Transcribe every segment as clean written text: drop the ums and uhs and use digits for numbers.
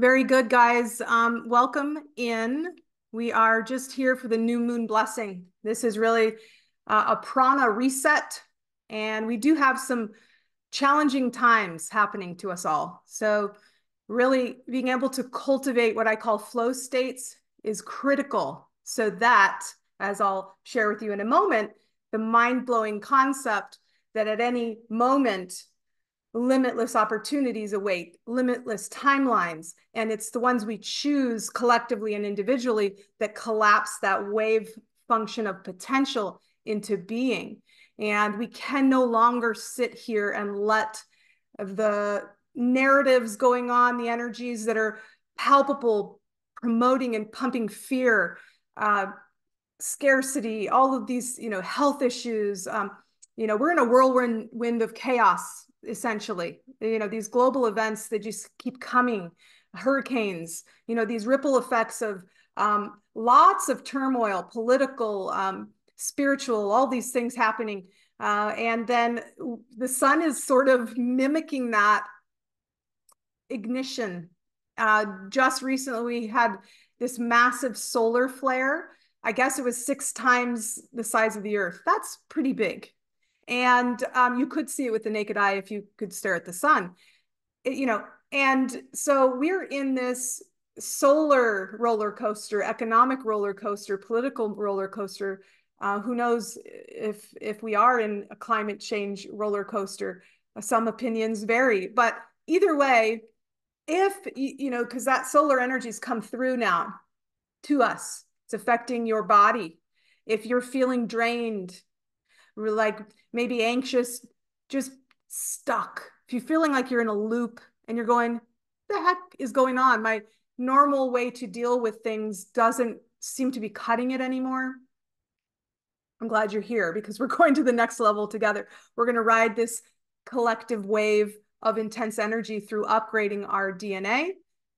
Very good, guys. Welcome in. We are just here for the new moon blessing. This is really a prana reset, and we do have some challenging times happening to us all. So really being able to cultivate what I call flow states is critical so that, as I'll share with you in a moment, the mind-blowing concept that at any moment limitless opportunities await, limitless timelines. And it's the ones we choose collectively and individually that collapse that wave function of potential into being. And we can no longer sit here and let the narratives going on, the energies that are palpable, promoting and pumping fear, scarcity, all of these, health issues. We're in a whirlwind of chaos, essentially. These global events that just keep coming, hurricanes, these ripple effects of lots of turmoil, political, spiritual, all these things happening. And then the sun is sort of mimicking that ignition. Just recently, we had this massive solar flare. I guess it was 6 times the size of the Earth. That's pretty big. And you could see it with the naked eye if you could stare at the sun. And so we're in this solar roller coaster, economic roller coaster, political roller coaster. Who knows if we are in a climate change roller coaster? Some opinions vary, but either way, because that solar energy's come through now to us, it's affecting your body. If you're feeling drained, or like maybe anxious, just stuck, if you're feeling like you're in a loop and you're going, the heck is going on? My normal way to deal with things doesn't seem to be cutting it anymore. I'm glad you're here because we're going to the next level together. We're going to ride this collective wave of intense energy through upgrading our DNA,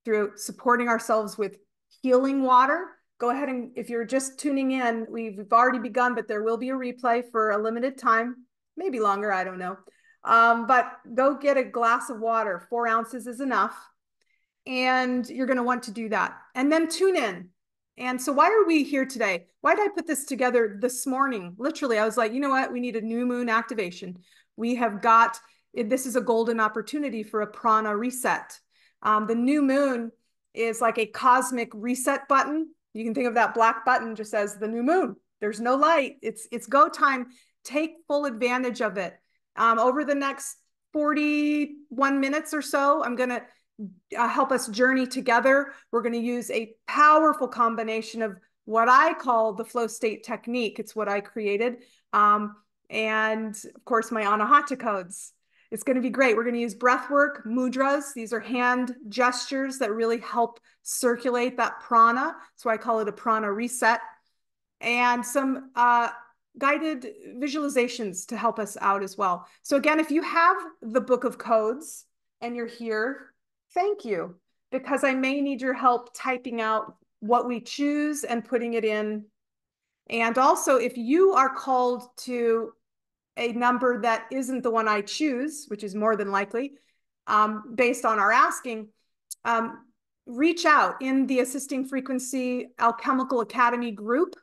through supporting ourselves with healing water. Go ahead and, if you're just tuning in, we've already begun, but there will be a replay for a limited time, maybe longer, I don't know. But go get a glass of water. 4 ounces is enough. And you're going to want to do that. And then tune in. And so why are we here today? Why did I put this together this morning? Literally, I was like, you know what? We need a new moon activation. We have got, this is a golden opportunity for a prana reset. The new moon is like a cosmic reset button. You can think of that black button just as the new moon. There's no light. It's go time. Take full advantage of it. Over the next 41 minutes or so, I'm going to help us journey together. We're going to use a powerful combination of what I call the flow state technique. It's what I created. And of course, my Anahata Codes. It's going to be great. We're going to use breathwork, mudras. These are hand gestures that really help circulate that prana. That's why I call it a prana reset. And some guided visualizations to help us out as well. So again, if you have the book of codes and you're here, thank you, because I may need your help typing out what we choose and putting it in. And also, if you are called to a number that isn't the one I choose, which is more than likely, based on our asking, reach out in the Assisting Frequency Alchemical Academy group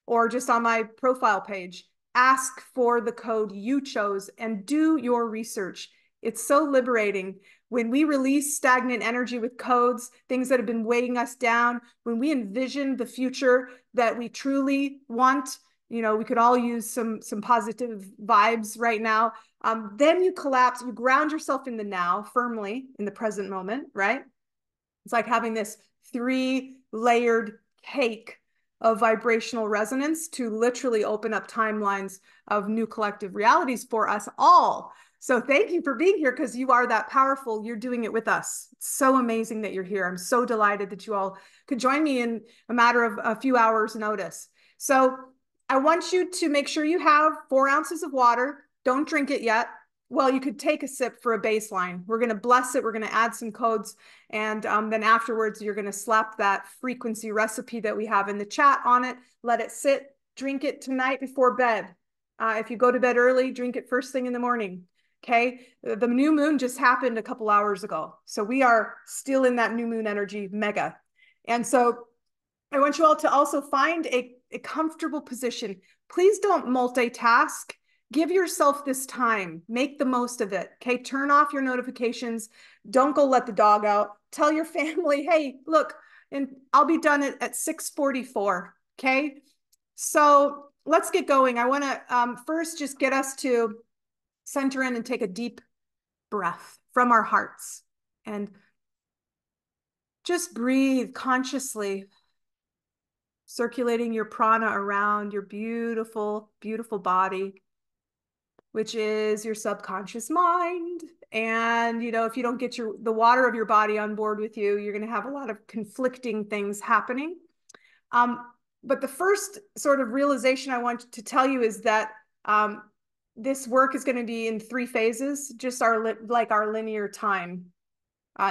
or just on my profile page. Ask for the code you chose and do your research. It's so liberating. When we release stagnant energy with codes, things that have been weighing us down, when we envision the future that we truly want, we could all use some positive vibes right now. Then you collapse, you ground yourself in the now, firmly in the present moment, right? It's like having this 3-layered cake of vibrational resonance to literally open up timelines of new collective realities for us all. So thank you for being here because you are that powerful. You're doing it with us. It's so amazing that you're here. I'm so delighted that you all could join me in a matter of a few hours notice. So I want you to make sure you have 4 ounces of water. Don't drink it yet. Well, you could take a sip for a baseline. We're going to bless it. We're going to add some codes. And then afterwards, you're going to slap that frequency recipe that we have in the chat on it. Let it sit. Drink it tonight before bed. If you go to bed early, drink it first thing in the morning. Okay. The new moon just happened a couple hours ago. So we are still in that new moon energy mega. And so I want you all to also find a comfortable position. Please don't multitask. Give yourself this time. Make the most of it. Okay. Turn off your notifications. Don't go let the dog out. Tell your family, hey, look, and I'll be done at 6:44. Okay. So let's get going. I want to first just get us to center in and take a deep breath from our hearts and just breathe consciously, circulating your prana around your beautiful, beautiful body, which is your subconscious mind. And, you know, if you don't get the water of your body on board with you, you're going to have a lot of conflicting things happening. But the first sort of realization I want to tell you is that this work is going to be in 3 phases, just like our linear time.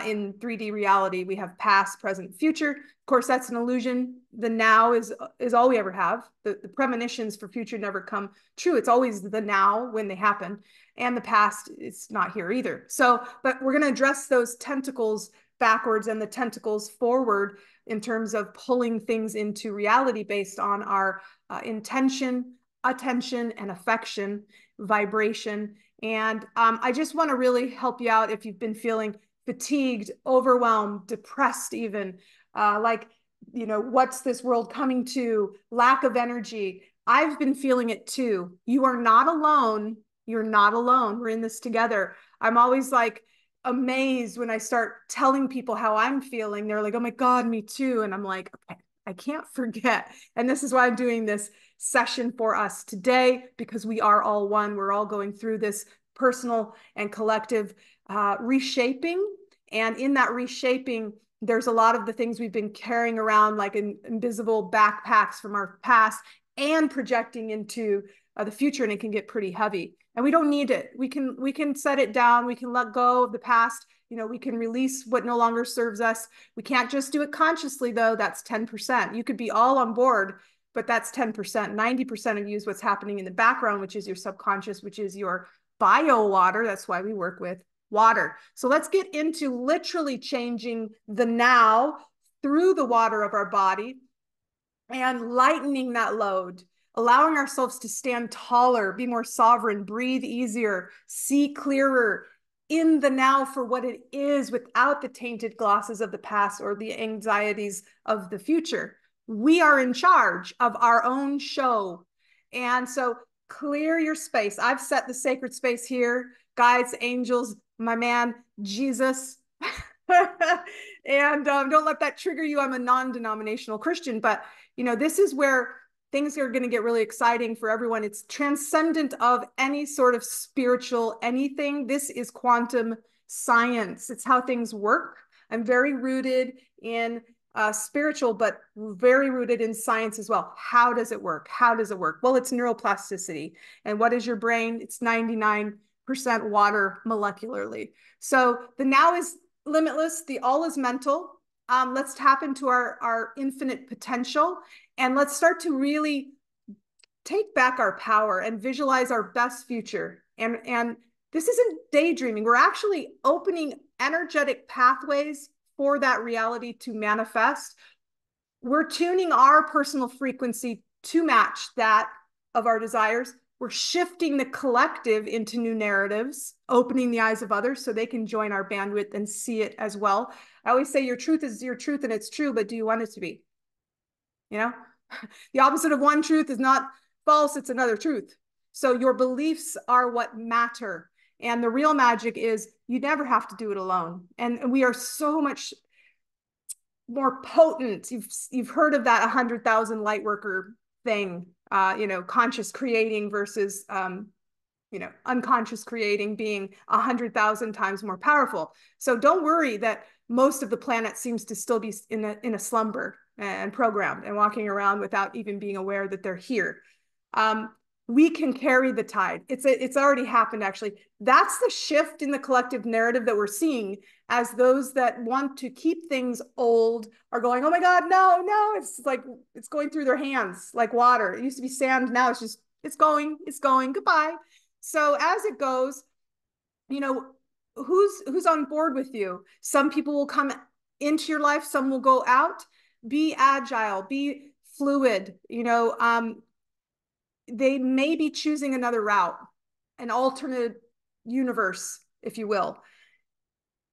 In 3D reality, we have past, present, future. Of course, that's an illusion. The now is all we ever have. The premonitions for future never come true. It's always the now when they happen. And the past is not here either. So, but we're going to address those tentacles backwards and the tentacles forward in terms of pulling things into reality based on our intention, attention, and affection, vibration. And I just want to really help you out if you've been feeling fatigued, overwhelmed, depressed, even like, you know, what's this world coming to? Lack of energy. I've been feeling it too. You are not alone. You're not alone. We're in this together. I'm always like amazed when I start telling people how I'm feeling. They're like, oh my God, me too. And I'm like, okay, I can't forget. And this is why I'm doing this session for us today, because we are all one. We're all going through this personal and collective reshaping. And in that reshaping, there's a lot of the things we've been carrying around like invisible backpacks from our past and projecting into the future, and it can get pretty heavy. And we don't need it. We can set it down. We can let go of the past. You know, we can release what no longer serves us. We can't just do it consciously, though. That's 10%. You could be all on board, but that's 10%. 90% of you is what's happening in the background, which is your subconscious, which is your bio water. That's why we work with water. So let's get into literally changing the now through the water of our body and lightening that load, allowing ourselves to stand taller, be more sovereign, breathe easier, see clearer in the now for what it is without the tainted glasses of the past or the anxieties of the future. We are in charge of our own show. And so clear your space. I've set the sacred space here, guides, angels, my man, Jesus. And don't let that trigger you. I'm a non-denominational Christian, but you know, this is where things are going to get really exciting for everyone. It's transcendent of any sort of spiritual anything. This is quantum science. It's how things work. I'm very rooted in spiritual, but very rooted in science as well. How does it work? How does it work? Well, it's neuroplasticity. And what is your brain? It's 99% water molecularly. So the now is limitless. The all is mental. Let's tap into our infinite potential, and let's start to really take back our power and visualize our best future. And this isn't daydreaming. We're actually opening energetic pathways for that reality to manifest. We're tuning our personal frequency to match that of our desires. We're shifting the collective into new narratives, opening the eyes of others so they can join our bandwidth and see it as well. I always say your truth is your truth and it's true, but do you want it to be? You know, the opposite of one truth is not false, it's another truth. So your beliefs are what matter. And the real magic is you never have to do it alone. And we are so much more potent. You've heard of that 100,000 light worker thing, you know, conscious creating versus, you know, unconscious creating being 100,000 times more powerful. So don't worry that most of the planet seems to still be in a slumber and programmed and walking around without even being aware that they're here. We can carry the tide. It's already happened, actually. That's the shift in the collective narrative that we're seeing, as those that want to keep things old are going, oh my God, no, no. It's like, it's going through their hands like water. It used to be sand. Now it's just, it's going, goodbye. So as it goes, you know, who's on board with you. Some people will come into your life, some will go out. Be agile, be fluid. They may be choosing another route, an alternate universe, if you will.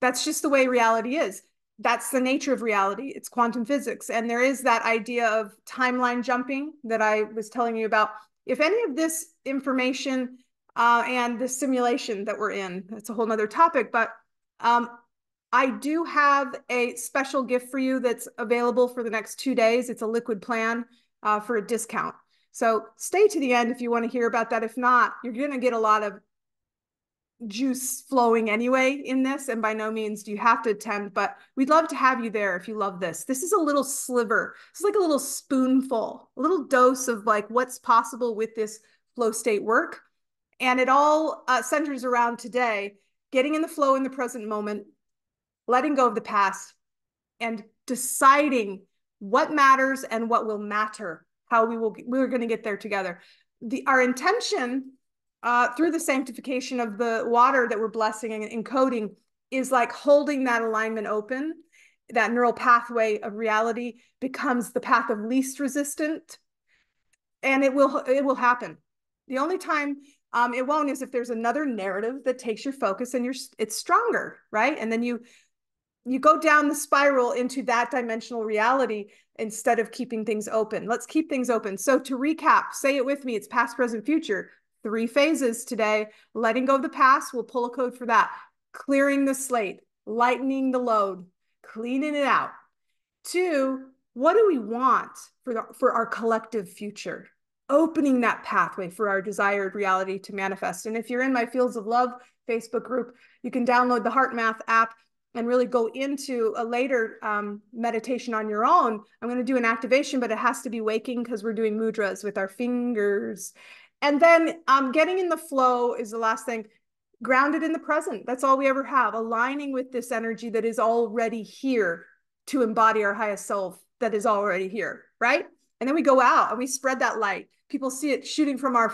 That's just the way reality is. That's the nature of reality. It's quantum physics. And there is that idea of timeline jumping that I was telling you about. If any of this information and the simulation that we're in, that's a whole nother topic, but I do have a special gift for you that's available for the next 2 days. It's a liquid plan for a discount. So stay to the end if you want to hear about that. If not, you're going to get a lot of juice flowing anyway in this, and by no means do you have to attend, but we'd love to have you there if you love this. This is a little sliver. It's like a little spoonful, a little dose of like what's possible with this flow state work. And it all centers around today, getting in the flow in the present moment, letting go of the past, and deciding what matters and what will matter, how we're going to get there together. Our intention through the sanctification of the water that we're blessing and encoding is like holding that alignment open. That neural pathway of reality becomes the path of least resistant, and it will happen. The only time it won't is if there's another narrative that takes your focus and it's stronger, right? And then you go down the spiral into that dimensional reality instead of keeping things open. Let's keep things open. So to recap, say it with me, it's past, present, future. 3 phases today. Letting go of the past, we'll pull a code for that. Clearing the slate, lightening the load, cleaning it out. 2, what do we want for our collective future? Opening that pathway for our desired reality to manifest. And if you're in my Fields of Love Facebook group, you can download the Heart Math app and really go into a later meditation on your own. I'm going to do an activation, but it has to be waking because we're doing mudras with our fingers. And then getting in the flow is the last thing. Grounded in the present. That's all we ever have. Aligning with this energy that is already here to embody our highest self that is already here, right? And then we go out and we spread that light. People see it shooting from our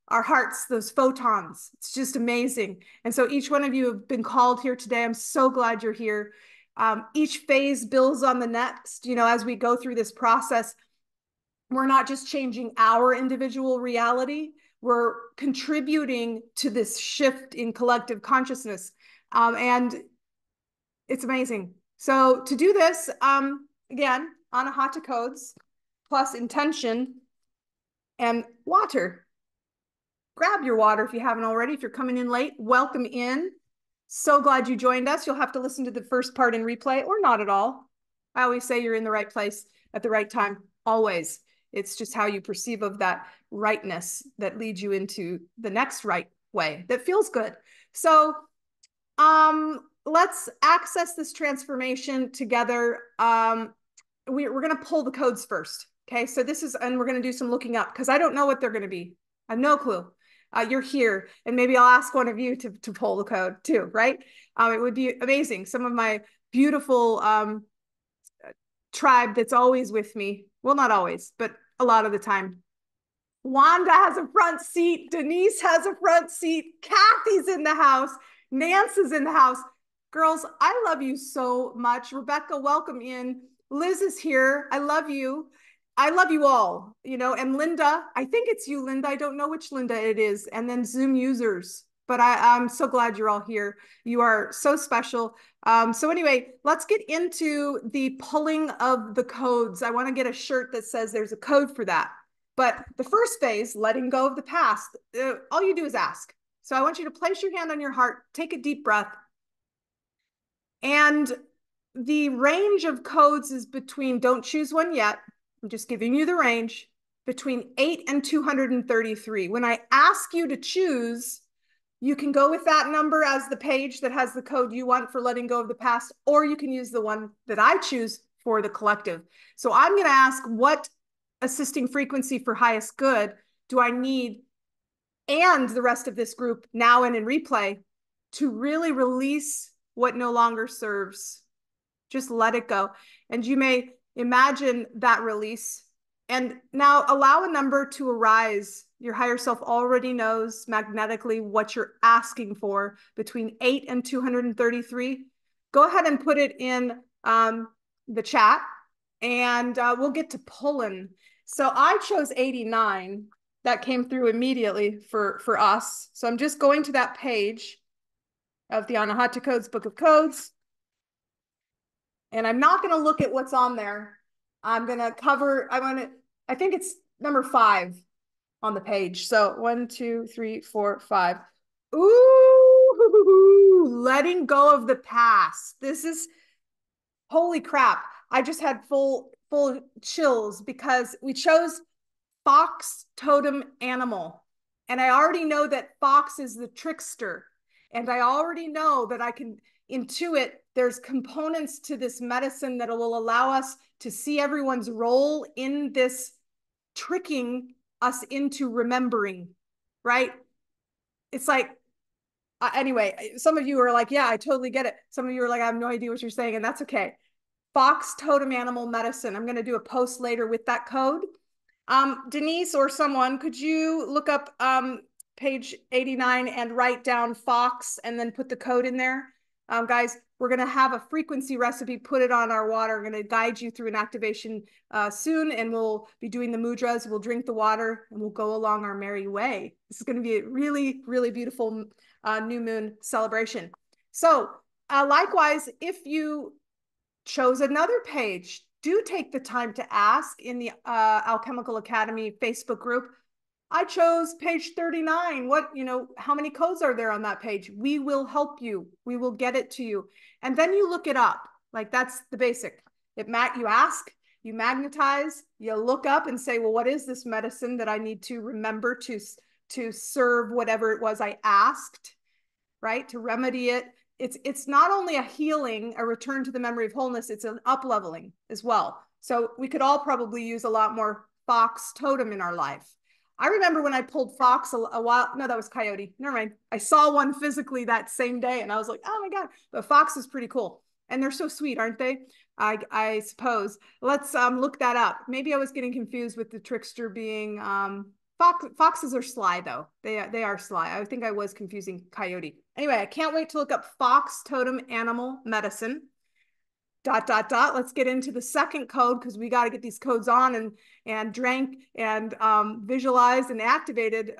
hearts, those photons. It's just amazing. And so each one of you have been called here today. I'm so glad you're here. Each phase builds on the next. As we go through this process, we're not just changing our individual reality, we're contributing to this shift in collective consciousness. And it's amazing. So to do this, again, Anahata Codes plus intention and water. Grab your water if you haven't already. If you're coming in late, welcome in. So glad you joined us. You'll have to listen to the first part in replay or not at all. I always say you're in the right place at the right time, always. It's just how you perceive of that rightness that leads you into the next right way that feels good. So let's access this transformation together. We're going to pull the codes first. Okay, so and we're going to do some looking up because I don't know what they're going to be. I have no clue. You're here, and maybe I'll ask one of you to pull the code too, right? It would be amazing. Some of my beautiful tribe that's always with me. Well, not always, but a lot of the time. Wanda has a front seat. Denise has a front seat. Kathy's in the house. Nance is in the house. Girls, I love you so much. Rebecca, welcome in. Liz is here. I love you. I love you all, and Linda, I think it's you, Linda. I don't know which Linda it is. And then Zoom users, but I'm so glad you're all here. You are so special. So anyway, let's get into the pulling of the codes. I want to get a shirt that says there's a code for that. But the first phase, letting go of the past, all you do is ask. So I want you to place your hand on your heart, take a deep breath. And the range of codes is between, don't choose one yet, I'm just giving you the range, between 8 and 233. When I ask you to choose, you can go with that number as the page that has the code you want for letting go of the past, or you can use the one that I choose for the collective. So I'm going to ask, what assisting frequency for highest good do I need, and the rest of this group now and in replay, to really release what no longer serves? Just let it go. And you may imagine that release And now allow a number to arise. Your higher self already knows magnetically what you're asking for between 8 and 233. Go ahead and put it in the chat, and we'll get to pulling. So I chose 89. That came through immediately for us. So I'm just going to that page of the Anahata Codes, Book of Codes. And I'm not going to look at what's on there. I'm going to cover, I think it's number 5 on the page. So 1, 2, 3, 4, 5. Ooh, letting go of the past. This is, holy crap. I just had full chills because we chose fox totem animal. And I already know that fox is the trickster. And I already know that I can intuit there's components to this medicine that will allow us to see everyone's role in this tricking us into remembering, right? It's like, anyway, some of you are like, yeah, I totally get it. Some of you are like, I have no idea what you're saying, and that's okay. Fox totem animal medicine. I'm going to do a post later with that code. Denise or someone, could you look up page 89 and write down Fox and then put the code in there? Guys, we're going to have a frequency recipe, put it on our water. I'm going to guide you through an activation soon, and we'll be doing the mudras. We'll drink the water, and we'll go along our merry way. This is going to be a really, really beautiful new moon celebration. So likewise, if you chose another page, do take the time to ask in the Alchemical Academy Facebook group. I chose page 39. How many codes are there on that page? We will help you. We will get it to you. And then you look it up. Like, that's the basic. You ask, you magnetize, you look up and say, well, what is this medicine that I need to remember to serve whatever it was I asked, right? To remedy it. It's not only a healing, a return to the memory of wholeness, it's an up leveling as well. So we could all probably use a lot more fox totem in our life. I remember when I pulled fox a while, no, that was coyote. Never mind. I saw one physically that same day and I was like, oh my God, but fox is pretty cool. And they're so sweet, aren't they? I suppose. Let's look that up. Maybe I was getting confused with the trickster being foxes are sly though. They are sly. I think I was confusing coyote. Anyway, I can't wait to look up fox totem animal medicine. ... Let's get into the second code because we got to get these codes on and drank and visualized and activated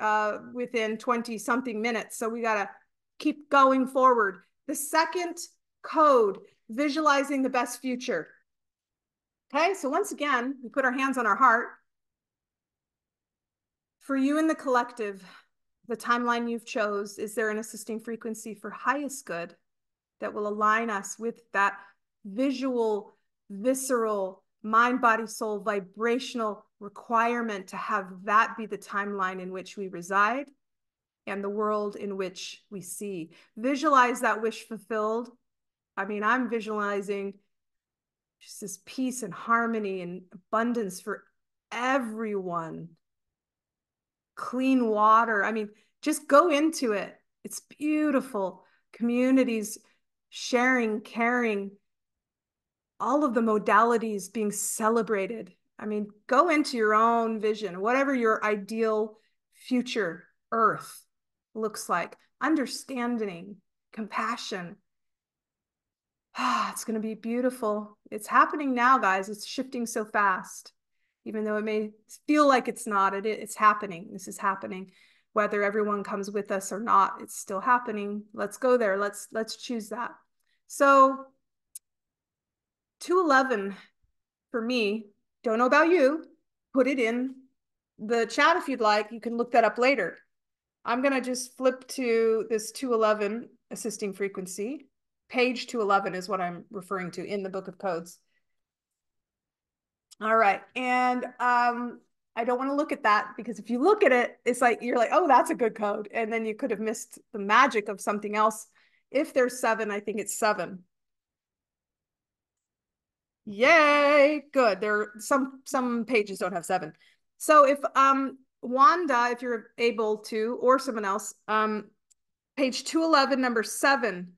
within 20 something minutes. So we got to keep going forward. The second code, visualizing the best future. Okay, so once again, we put our hands on our heart. For you in the collective, the timeline you've chose, is there an assisting frequency for highest good that will align us with that visual, visceral, mind, body, soul, vibrational requirement to have that be the timeline in which we reside and the world in which we see? Visualize that wish fulfilled. I mean, I'm visualizing just this peace and harmony and abundance for everyone. Clean water. I mean, just go into it. It's beautiful. Communities sharing, caring, all of the modalities being celebrated. I mean, go into your own vision, whatever your ideal future Earth looks like. Understanding, compassion. It's going to be beautiful. It's happening now, guys. It's shifting so fast. Even though it may feel like it's not, it's happening. This is happening. Whether everyone comes with us or not, it's still happening. Let's go there. Let's choose that. So 211 for me, don't know about you, put it in the chat if you'd like. You can look that up later. I'm going to just flip to this 211 assisting frequency. Page 211 is what I'm referring to in the Book of Codes. All right. And I don't want to look at that because if you look at it, it's like, you're like, oh, that's a good code. And then you could have missed the magic of something else. If there's 7, I think it's 7. Yay, good. There are some pages don't have 7. So if Wanda, if you're able to, or someone else, page 211, number 7,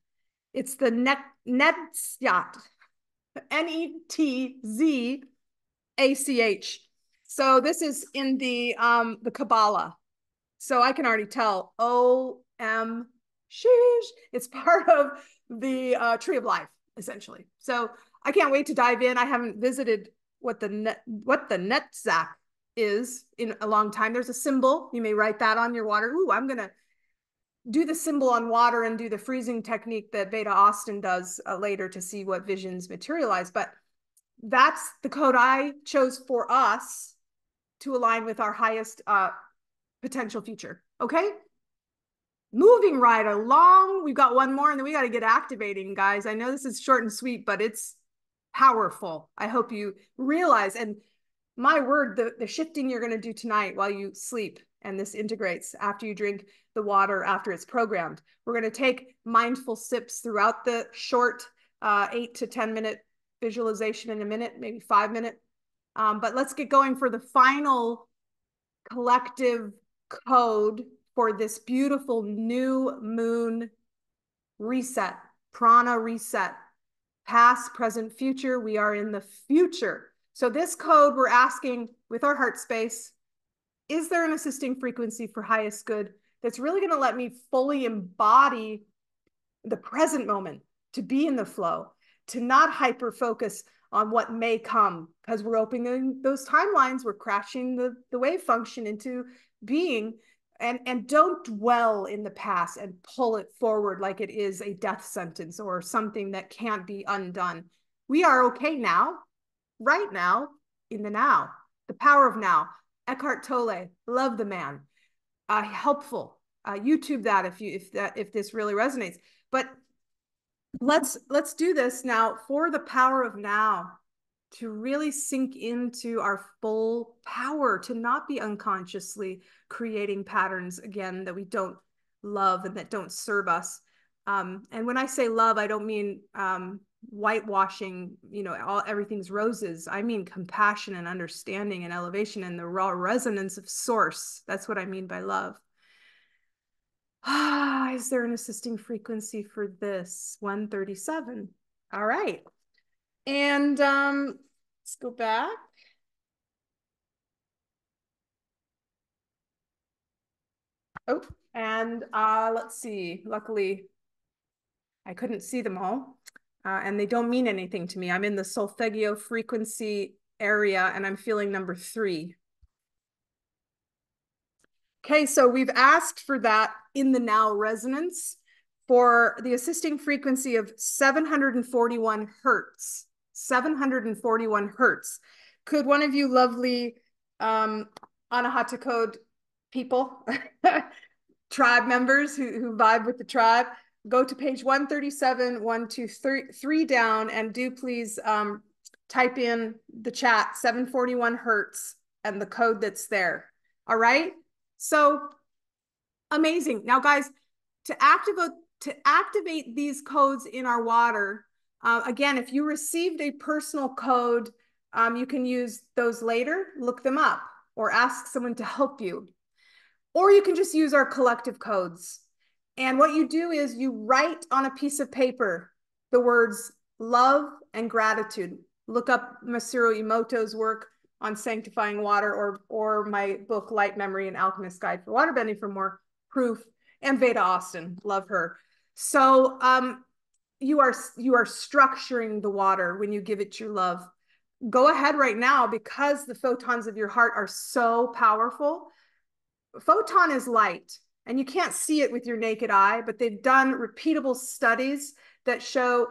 it's the Netzach, Netzach. So this is in the Kabbalah. So I can already tell, sheesh, it's part of the tree of life, essentially. So I can't wait to dive in. I haven't visited what the Netzach is in a long time. There's a symbol. You may write that on your water. Ooh, I'm gonna do the symbol on water and do the freezing technique that Beta Austin does later to see what visions materialize. But that's the code I chose for us to align with our highest potential future. Okay. Moving right along. We've got one more and then we got to get activating, guys. I know this is short and sweet, but it's powerful. I hope you realize. And my word, the shifting you're going to do tonight while you sleep, and this integrates after you drink the water, after it's programmed. We're going to take mindful sips throughout the short 8 to 10 minute visualization in a minute, maybe 5 minute. But let's get going for the final collective code for this beautiful new moon reset, prana reset, past, present, future. We are in the future. So this code we're asking with our heart space, is there an assisting frequency for highest good that's really going to let me fully embody the present moment, to be in the flow, to not hyper focus on what may come, because we're opening those timelines, we're crashing the wave function into being, and don't dwell in the past and pull it forward like it is a death sentence or something that can't be undone. We are okay now, right now, in the now, the power of now. Eckhart Tolle, love the man. Helpful. YouTube that if this really resonates. But let's do this now for the power of now, to really sink into our full power, to not be unconsciously creating patterns again that we don't love and that don't serve us. And when I say love, I don't mean whitewashing, everything's roses. I mean compassion and understanding and elevation and the raw resonance of source. That's what I mean by love. Is there an assisting frequency for this? 137. All right. And let's go back. Oh, and let's see. Luckily, I couldn't see them all. And they don't mean anything to me. I'm in the solfeggio frequency area and I'm feeling number 3. Okay, so we've asked for that in the now resonance for the assisting frequency of 741 hertz. 741 hertz. Could one of you lovely Anahata Code people, tribe members who vibe with the tribe, go to page 137, 123 down, and do please type in the chat 741 hertz and the code that's there. All right. So amazing. Now, guys, to activate these codes in our water, again, if you received a personal code, you can use those later, look them up, or ask someone to help you. Or you can just use our collective codes. And what you do is you write on a piece of paper the words love and gratitude. Look up Masaru Emoto's work on sanctifying water, or my book, Light, Memory, and Alchemist's Guide for Waterbending for more proof, and Beta Austin, love her. So you are structuring the water when you give it your love. Go ahead right now, because the photons of your heart are so powerful. Photon is light, and you can't see it with your naked eye, but they've done repeatable studies that show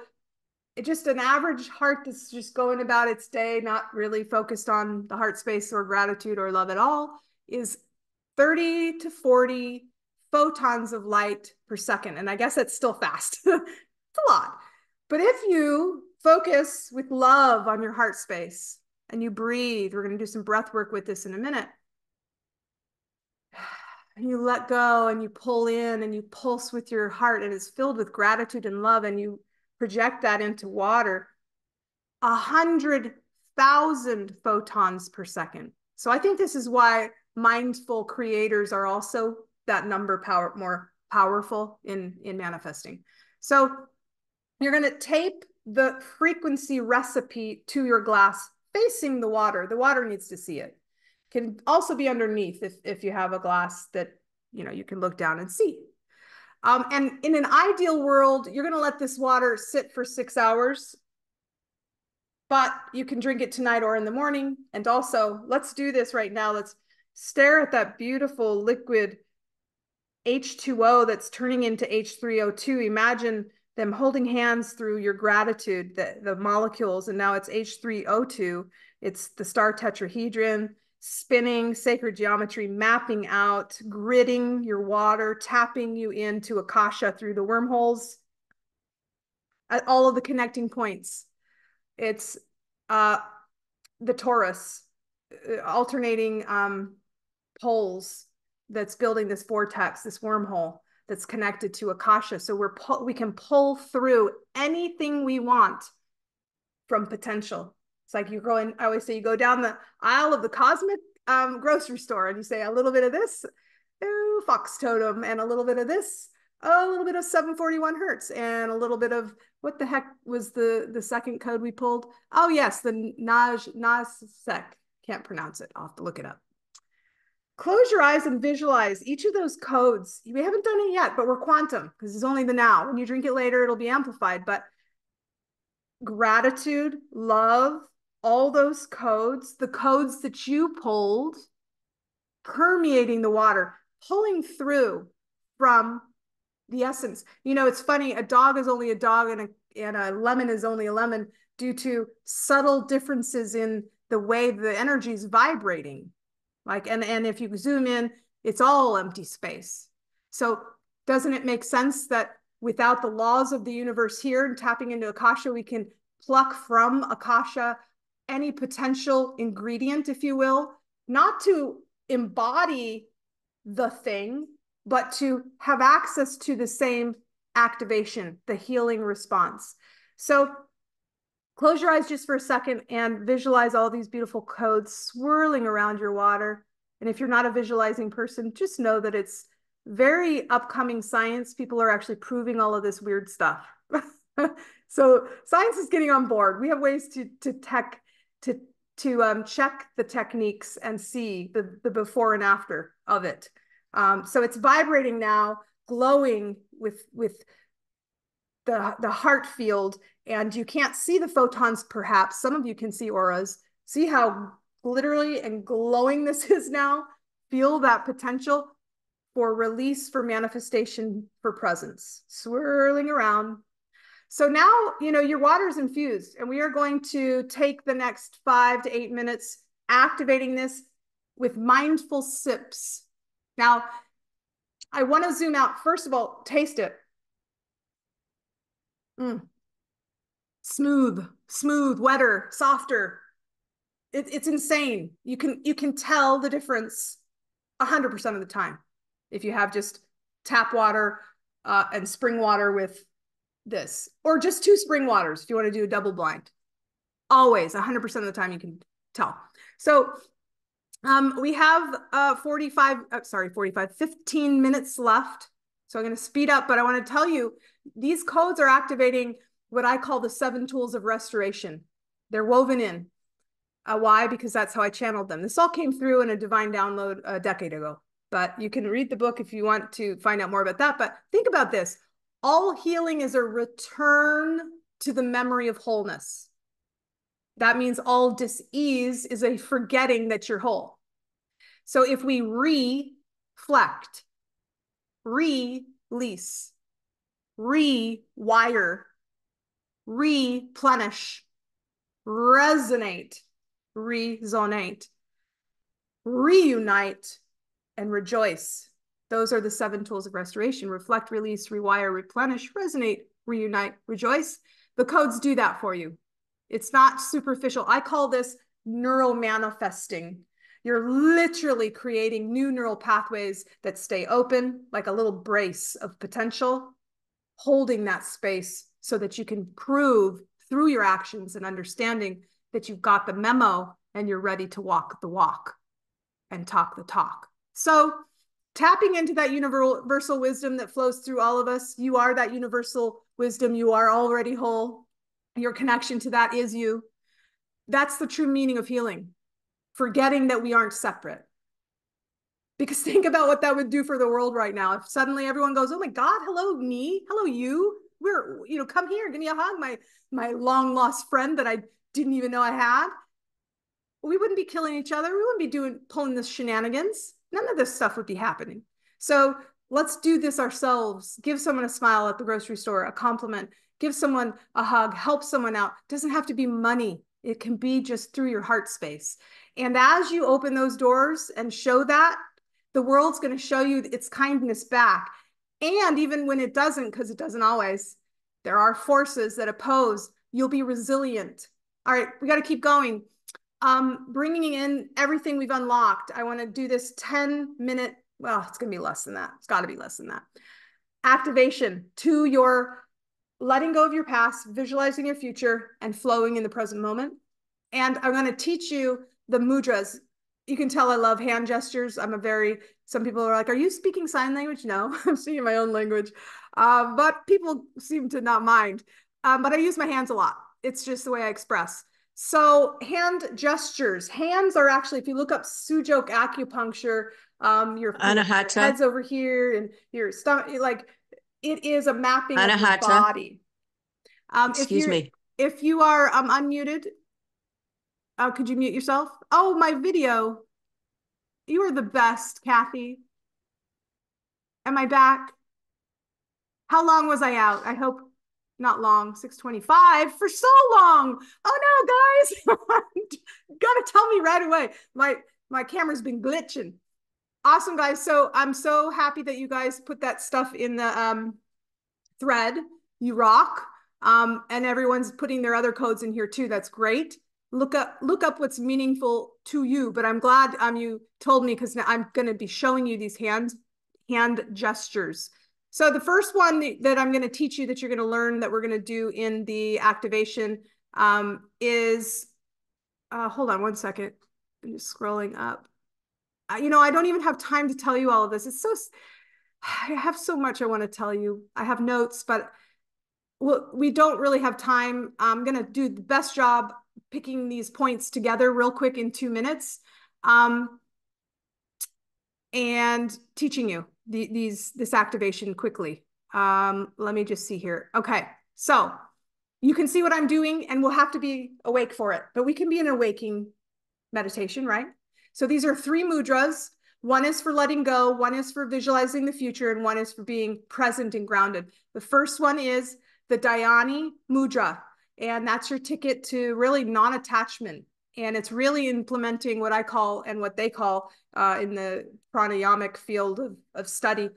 just an average heart that's just going about its day, not really focused on the heart space or gratitude or love at all, is 30 to 40 photons of light per second. And I guess that's still fast. It's a lot. But if you focus with love on your heart space and you breathe, we're going to do some breath work with this in a minute. And you let go and you pull in and you pulse with your heart, and it's filled with gratitude and love, and you project that into water, 100,000 photons per second. So I think this is why mindful creators are also that number more powerful in manifesting. So you're going to tape the frequency recipe to your glass facing the water. The water needs to see it. Can also be underneath if you have a glass that, you know, you can look down and see. And in an ideal world, you're going to let this water sit for 6 hours, but you can drink it tonight or in the morning. And also, let's do this right now. Let's stare at that beautiful liquid H2O that's turning into H3O2. Imagine them holding hands through your gratitude, the molecules, and now it's H3O2. It's the star tetrahedron, spinning, sacred geometry, mapping out, gridding your water, tapping you into Akasha through the wormholes, at all of the connecting points. It's the torus, alternating poles that's building this vortex, this wormhole that's connected to Akasha. So we can pull through anything we want from potential. It's like you go in, I always say you go down the aisle of the cosmic grocery store and you say a little bit of this, ooh, fox totem, and a little bit of this, a little bit of 741 hertz, and a little bit of, what the heck was the second code we pulled? Oh yes, the Nasec. Can't pronounce it. I'll have to look it up. Close your eyes and visualize each of those codes. We haven't done it yet, but we're quantum because it's only the now. When you drink it later, it'll be amplified. But gratitude, love, all those codes, the codes that you pulled, permeating the water, pulling through from the essence. You know, it's funny, a dog is only a dog and a lemon is only a lemon due to subtle differences in the way the energy is vibrating. Like, and if you zoom in, it's all empty space. So doesn't it make sense that without the laws of the universe here and tapping into Akasha, we can pluck from Akasha any potential ingredient, if you will, not to embody the thing, but to have access to the same activation, the healing response. So close your eyes just for a second and visualize all these beautiful codes swirling around your water. And if you're not a visualizing person, just know that it's very upcoming science. People are actually proving all of this weird stuff. So science is getting on board. We have ways to check the techniques and see the before and after of it. So it's vibrating now, glowing with the heart field, and you can't see the photons, perhaps. Some of you can see auras. See how glittery and glowing this is now? Feel that potential for release, for manifestation, for presence, swirling around. So now, you know, your water is infused, and we are going to take the next 5 to 8 minutes activating this with mindful sips. Now, I want to zoom out. First of all, taste it. Smooth, wetter, softer. It's insane. You can tell the difference 100% of the time if you have just tap water and spring water with this, or just 2 spring waters if you want to do a double blind. Always 100% of the time you can tell. So we have 15 minutes left. So I'm going to speed up, but I want to tell you, these codes are activating what I call the 7 tools of restoration. They're woven in. Why? Because that's how I channeled them. This all came through in a divine download a decade ago, but you can read the book if you want to find out more about that. But think about this. All healing is a return to the memory of wholeness. That means all dis-ease is a forgetting that you're whole. So if we reflect, release, rewire, replenish, resonate, resonate, reunite, and rejoice. Those are the 7 tools of restoration: reflect, release, rewire, replenish, resonate, reunite, rejoice. The codes do that for you. It's not superficial. I call this neural manifesting. You're literally creating new neural pathways that stay open, like a little brace of potential, holding that space so that you can prove through your actions and understanding that you've got the memo and you're ready to walk the walk and talk the talk. So tapping into that universal wisdom that flows through all of us. You are that universal wisdom. You are already whole. Your connection to that is you. That's the true meaning of healing. forgetting that we aren't separate. Because think about what that would do for the world right now. If suddenly everyone goes, oh my God, hello me, hello you. Come here, give me a hug, my long lost friend that I didn't even know I had. We wouldn't be killing each other. We wouldn't be pulling this shenanigans. None of this stuff would be happening. So let's do this ourselves. Give someone a smile at the grocery store, a compliment, give someone a hug, help someone out. It doesn't have to be money. It can be just through your heart space. And as you open those doors and show that, the world's going to show you its kindness back. And even when it doesn't, because it doesn't always, there are forces that oppose. You'll be resilient. All right, we got to keep going. Bringing in everything we've unlocked. I want to do this 10-minute, well, it's going to be less than that. It's got to be less than that. Activation to your letting go of your past, visualizing your future, and flowing in the present moment. And I'm going to teach you the mudras. You can tell I love hand gestures. Some people are like, are you speaking sign language? No, I'm speaking my own language. But people seem to not mind. But I use my hands a lot. It's just the way I express. So hand gestures. Hands are actually, if you look up Sujok acupuncture, your head's over here and your stomach, like it is a mapping of your body. Excuse me. If you are unmuted, could you mute yourself? Oh, my video. You are the best, Kathy. Am I back? How long was I out? I hope not long. 6:25 for so long. Oh no, guys. Gotta tell me right away. My camera's been glitching. Awesome, guys. So I'm so happy that you guys put that stuff in the thread. You rock. And everyone's putting their other codes in here too. That's great. Look up what's meaningful to you. But I'm glad you told me, because now I'm going to be showing you these hand gestures. So the first one that I'm going to teach you, that you're going to learn, that we're going to do in the activation is, hold on one second. I'm just scrolling up. I don't even have time to tell you all of this. I have so much I want to tell you. I have notes, but we don't really have time. I'm going to do the best job picking these points together real quick in 2 minutes, and teaching you this activation quickly. Let me just see here. Okay, so you can see what I'm doing, and we'll have to be awake for it, but we can be in a waking meditation, right? So these are 3 mudras. One is for letting go, one is for visualizing the future, and one is for being present and grounded. The first one is the Dhyani mudra, and that's your ticket to really non-attachment. And it's really implementing what I call, and what they call in the pranayamic field of study,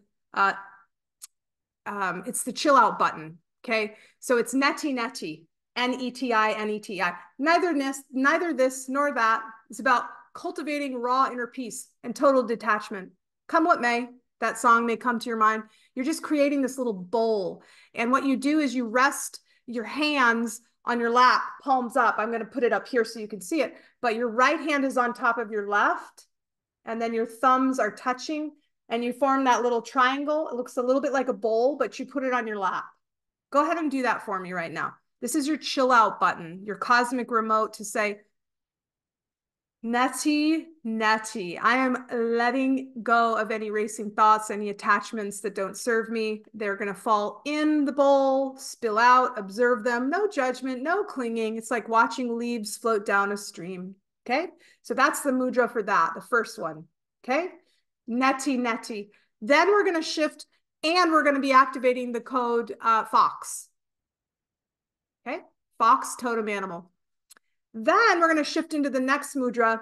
it's the chill out button. Okay, so it's neti neti, N-E-T-I, N-E-T-I. Neither this nor that. It's about cultivating raw inner peace and total detachment. Come what may, that song may come to your mind. You're just creating this little bowl. And what you do is you rest your hands on your lap, palms up. I'm going to put it up here so you can see it. But your right hand is on top of your left, and then your thumbs are touching, and you form that little triangle. It looks a little bit like a bowl, but you put it on your lap. Go ahead and do that for me right now. This is your chill out button, your cosmic remote to say, neti, neti. I am letting go of any racing thoughts, any attachments that don't serve me. They're going to fall in the bowl, spill out, observe them. No judgment, no clinging. It's like watching leaves float down a stream. Okay. So that's the mudra for that, the first one. Okay. Neti, neti. Then we're going to shift, and we're going to be activating the code Fox. Okay. Fox, totem animal. Then we're going to shift into the next mudra,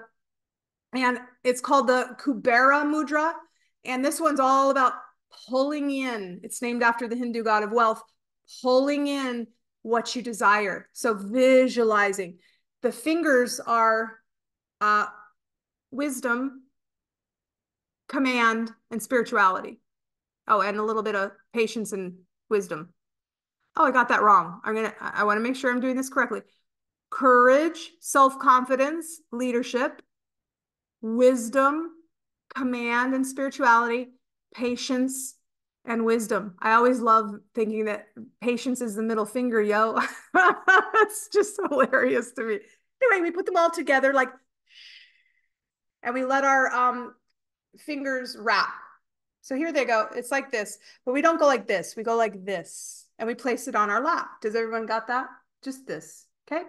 and it's called the Kubera mudra. And this one's all about pulling in. It's named after the Hindu god of wealth, pulling in what you desire. So visualizing. The fingers are wisdom, command, and spirituality. Oh, and a little bit of patience and wisdom. Oh, I got that wrong. I want to make sure I'm doing this correctly. Courage, self-confidence, leadership, wisdom, command and spirituality, patience, and wisdom. I always love thinking that patience is the middle finger, yo. It's just hilarious to me. Anyway, we put them all together like, and we let our fingers wrap. So here they go. It's like this, but we don't go like this. We go like this, and we place it on our lap. Does everyone got that? Just this, okay?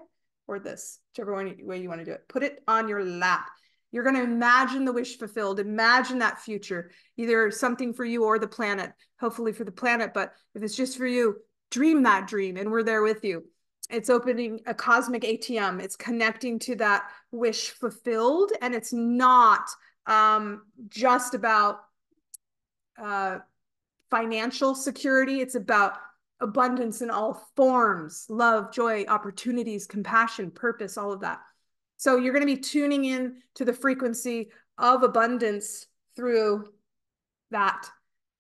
Or this, whichever way you want to do it. Put it on your lap. You're going to imagine the wish fulfilled. Imagine that future, either something for you or the planet, hopefully for the planet. But if it's just for you, dream that dream, and we're there with you. It's opening a cosmic ATM. It's connecting to that wish fulfilled, and it's not just about financial security. It's about abundance in all forms, love, joy, opportunities, compassion, purpose, all of that. So you're going to be tuning in to the frequency of abundance through that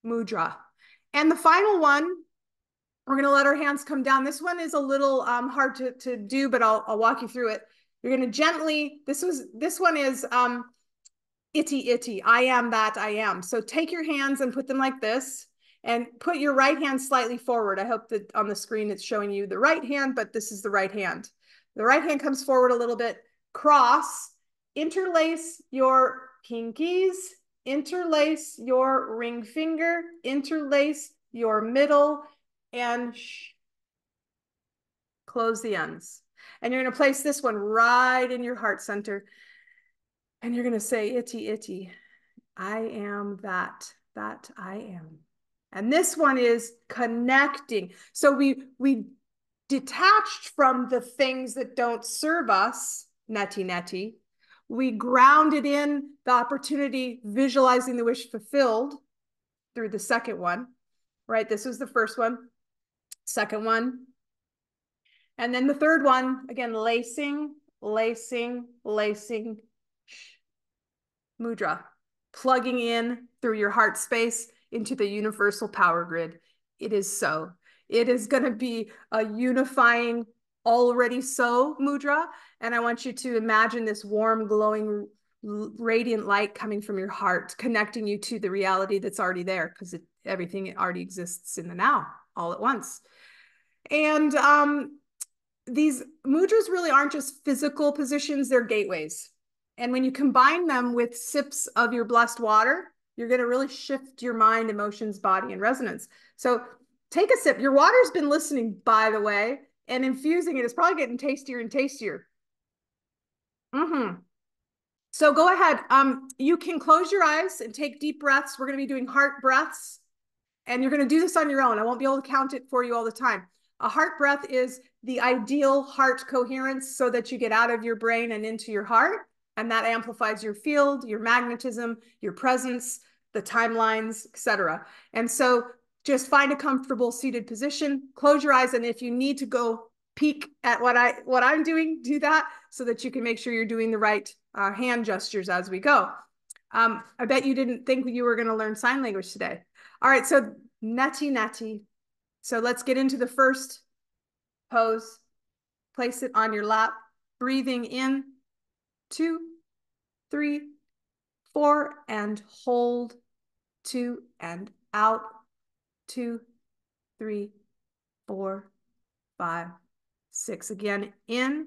mudra. And the final one, we're going to let our hands come down. This one is a little hard to do, but I'll walk you through it. You're going to gently, this one is itty, itty. I am that I am. So take your hands and put them like this, and put your right hand slightly forward. I hope that on the screen it's showing you the right hand, but this is the right hand. The right hand comes forward a little bit, cross, interlace your pinkies, interlace your ring finger, interlace your middle, and close the ends. And you're going to place this one right in your heart center. And you're going to say, itty, itty, I am that I am. And this one is connecting. So we detached from the things that don't serve us, neti neti. We grounded in the opportunity, visualizing the wish fulfilled through the second one, right? This was the first one, second one. And then the third one, again, lacing, lacing, lacing, mudra, plugging in through your heart space into the universal power grid. It is so. It is going to be a unifying, already so mudra. And I want you to imagine this warm, glowing, radiant light coming from your heart, connecting you to the reality that's already there, because everything already exists in the now, all at once. And these mudras really aren't just physical positions, they're gateways. And when you combine them with sips of your blessed water, you're going to really shift your mind, emotions, body, and resonance. So take a sip. Your water's been listening, by the way, and infusing it is probably getting tastier and tastier. So go ahead. You can close your eyes and take deep breaths. We're going to be doing heart breaths, and you're going to do this on your own. I won't be able to count it for you all the time. A heart breath is the ideal heart coherence so that you get out of your brain and into your heart. And that amplifies your field, your magnetism, your presence, the timelines, etc. And so just find a comfortable seated position, close your eyes. And if you need to go peek at what I'm doing, do that so that you can make sure you're doing the right hand gestures as we go. I bet you didn't think you were going to learn sign language today. All right, so neti neti. So let's get into the first pose. Place it on your lap, breathing in, 2, 3, 4, and hold, 2, and out, 2, 3, 4, 5, 6. Again, in,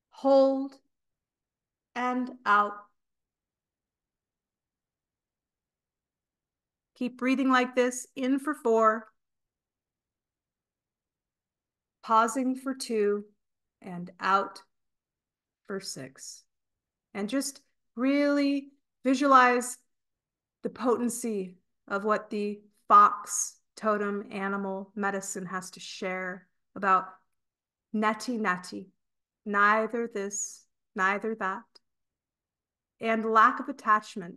hold, and out. Keep breathing like this, in for 4, pausing for 2, and out for 6. And just really visualize the potency of what the fox totem animal medicine has to share about neti neti, neither this, neither that, and lack of attachment.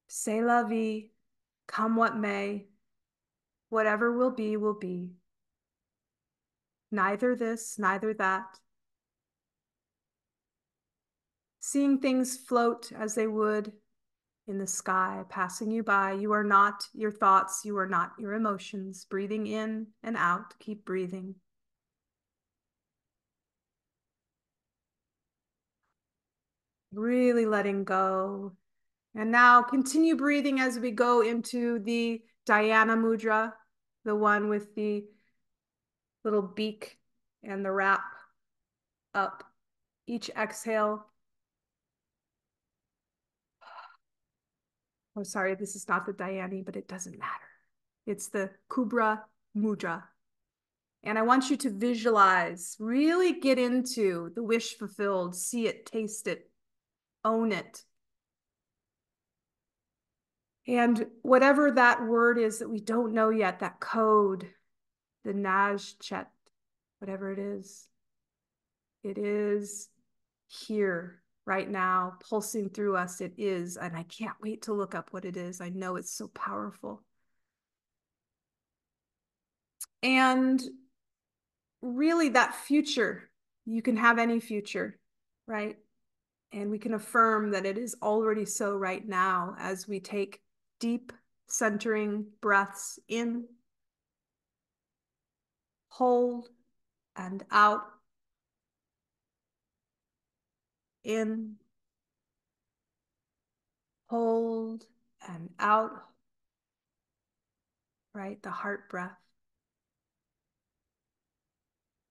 C'est la vie, come what may, whatever will be, will be. Neither this, neither that. Seeing things float as they would in the sky, passing you by. You are not your thoughts. You are not your emotions. Breathing in and out. Keep breathing. Really letting go. And now continue breathing as we go into the Dhyana Mudra, the one with the little beak and the wrap up. Each exhale. Oh, sorry, this is not the Dhyani, but it doesn't matter. It's the Kubra Mudra. And I want you to visualize, really get into the wish fulfilled, see it, taste it, own it. And whatever that word is that we don't know yet, that code, the Najchet, whatever it is here right now, pulsing through us. It is, and I can't wait to look up what it is. I know it's so powerful. And really that future, you can have any future, right? And we can affirm that it is already so right now as we take deep centering breaths in, hold, and out. In, hold, and out, right? The heart breath.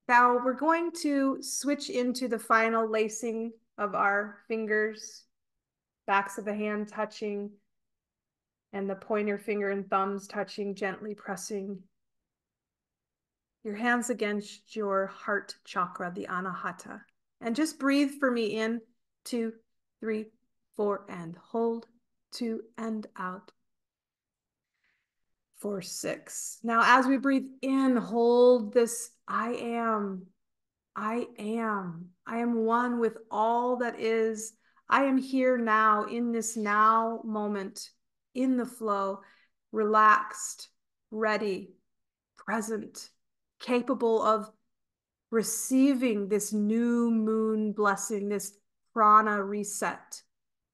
Now we're going to switch into the final lacing of our fingers, backs of the hand touching, and the pointer finger and thumbs touching, gently pressing your hands against your heart chakra, the Anahata. And just breathe for me in, 2, 3, 4, and hold, 2, and out, 4, 6. Now, as we breathe in, hold this I am. I am. I am one with all that is. I am here now in this now moment, in the flow, relaxed, ready, present, capable of receiving this new moon blessing, this prana reset,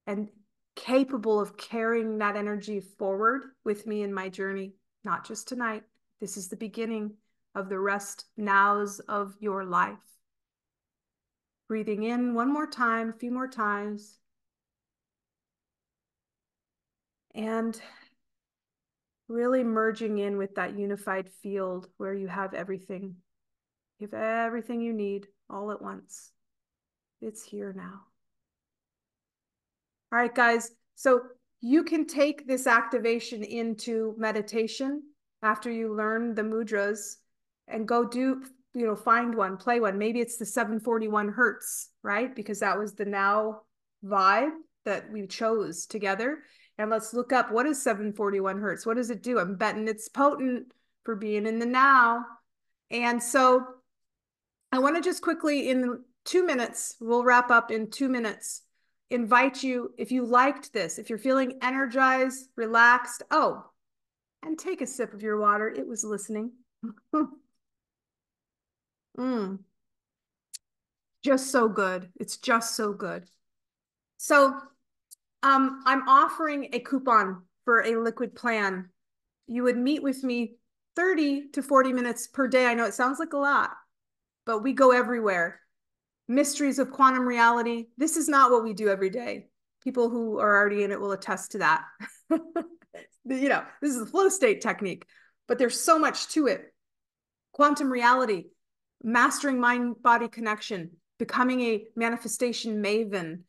and capable of carrying that energy forward with me in my journey, not just tonight. This is the beginning of the rest nows of your life. Breathing in one more time, a few more times. And really merging in with that unified field where you have everything. You have everything you need all at once. It's here now. All right, guys. So you can take this activation into meditation after you learn the mudras and go do, find one, play one. Maybe it's the 741 hertz, right? Because that was the now vibe that we chose together. And let's look up, what is 741 hertz? What does it do? I'm betting it's potent for being in the now. And so I want to just quickly, in 2 minutes, we'll wrap up in 2 minutes, invite you, if you liked this, if you're feeling energized, relaxed, and take a sip of your water. It was listening. Just so good. It's just so good. So I'm offering a coupon for a liquid plan. You would meet with me 30 to 40 minutes per day. I know it sounds like a lot, but we go everywhere. Mysteries of quantum reality. This is not what we do every day. People who are already in it will attest to that. This is the flow state technique, but there's so much to it. Quantum reality, mastering mind-body connection, becoming a manifestation maven,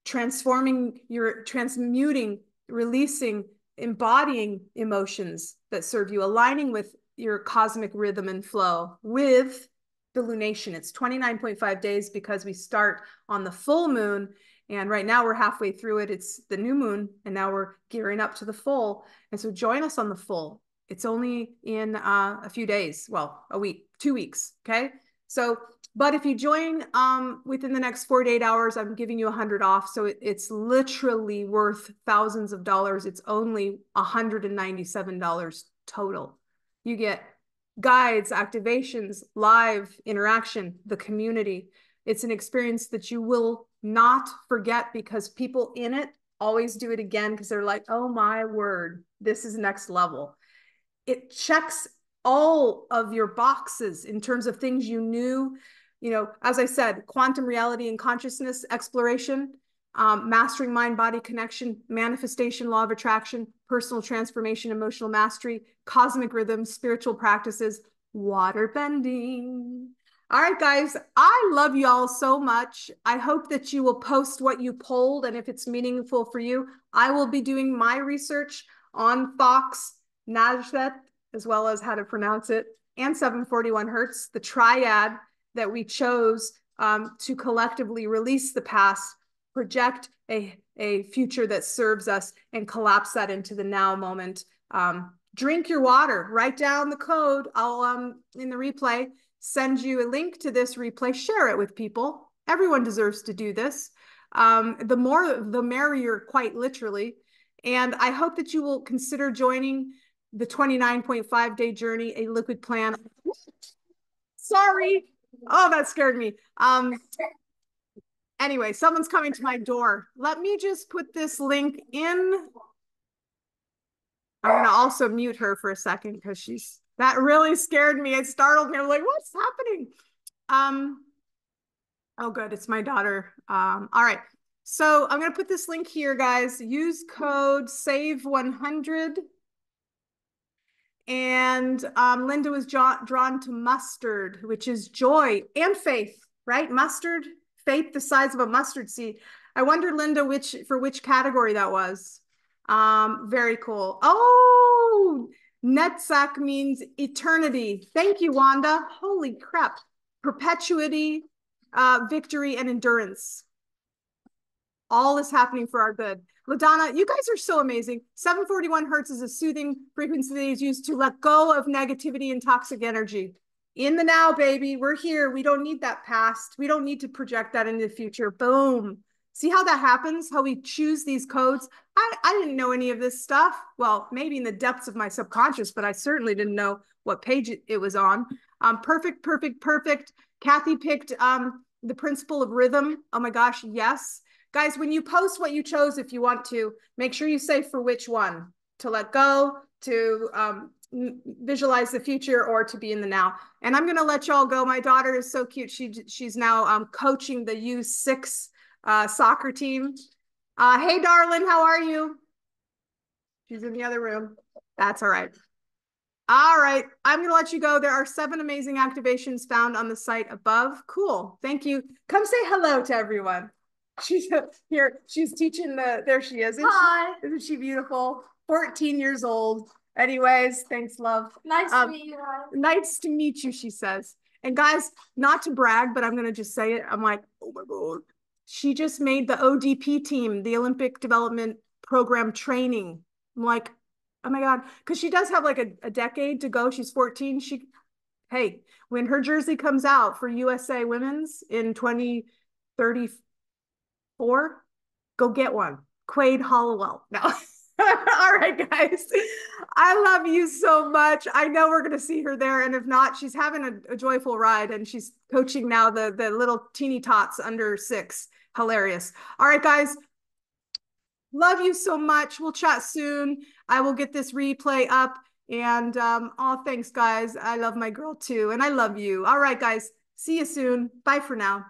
transmuting, releasing, embodying emotions that serve you, aligning with your cosmic rhythm and flow with the lunation. It's 29.5 days because we start on the full moon. And right now we're halfway through it. It's the new moon. And now we're gearing up to the full. And so join us on the full. It's only in a few days. Well, a week, 2 weeks. Okay. So, but if you join within the next 48 hours, I'm giving you 100 off. So it's literally worth thousands of dollars. It's only $197 total. You get guides, activations, live interaction, the community. It's an experience that you will not forget because people in it always do it again because they're like, oh my word, this is next level. It checks all of your boxes in terms of things you knew. As I said, quantum reality and consciousness exploration, mastering mind-body connection, manifestation, law of attraction, personal transformation, emotional mastery, cosmic rhythm, spiritual practices, water bending, All right, guys, I love you all so much. I hope that you will post what you polled, and if it's meaningful for you, I will be doing my research on Fox, Najdet, as well as how to pronounce it, and 741 Hertz, the triad that we chose to collectively release the past, project a future that serves us, and collapse that into the now moment. Drink your water, write down the code. I'll in the replay send you a link to this replay, share it with people. Everyone deserves to do this. The more, the merrier, quite literally. And I hope that you will consider joining the 29.5-day journey, a liquid plan. Sorry. Oh, that scared me. Anyway, someone's coming to my door. Let me just put this link in. I'm going to also mute her for a second because that really scared me. It startled me. I'm like, what's happening? Oh, good. It's my daughter. All right. So I'm going to put this link here, guys. Use code SAVE100. And Linda was drawn to mustard, which is joy and faith, right? Mustard, faith the size of a mustard seed. I wonder, Linda, for which category that was. Very cool. Oh, Netzach means eternity. Thank you, Wanda. Holy crap. Perpetuity, victory, and endurance. All is happening for our good. LaDonna, you guys are so amazing. 741 Hertz is a soothing frequency that is used to let go of negativity and toxic energy. In the now, baby. We're here. We don't need that past. We don't need to project that into the future. Boom. See how that happens? How we choose these codes? I didn't know any of this stuff. Well, maybe in the depths of my subconscious, but I certainly didn't know what page it was on. Perfect, perfect, perfect. Kathy picked the principle of rhythm. Oh my gosh, yes. Guys, when you post what you chose, if you want to, make sure you say for which one, to let go, to visualize the future, or to be in the now. And I'm going to let y'all go. My daughter is so cute. She's now coaching the U6 soccer team. Hey, darling, how are you? She's in the other room. That's all right. All right, I'm going to let you go. There are 7 amazing activations found on the site above. Cool. Thank you. Come say hello to everyone. She's here. She's teaching there she is. Hi. Isn't she beautiful? 14 years old. Anyways, thanks, love. Nice to meet you guys. Nice to meet you, she says. And guys, not to brag, but I'm going to just say it. I'm like, oh my God. She just made the ODP team, the Olympic Development Program training. I'm like, oh my God. Because she does have like a decade to go. She's 14. Hey, when her jersey comes out for USA Women's in 2034, go get one. Quade Hallowell. No. All right, guys. I love you so much. I know we're going to see her there. And if not, she's having a joyful ride, and she's coaching now the little teeny tots under 6. Hilarious. All right, guys. Love you so much. We'll chat soon. I will get this replay up. And oh, thanks, guys. I love my girl too. And I love you. All right, guys. See you soon. Bye for now.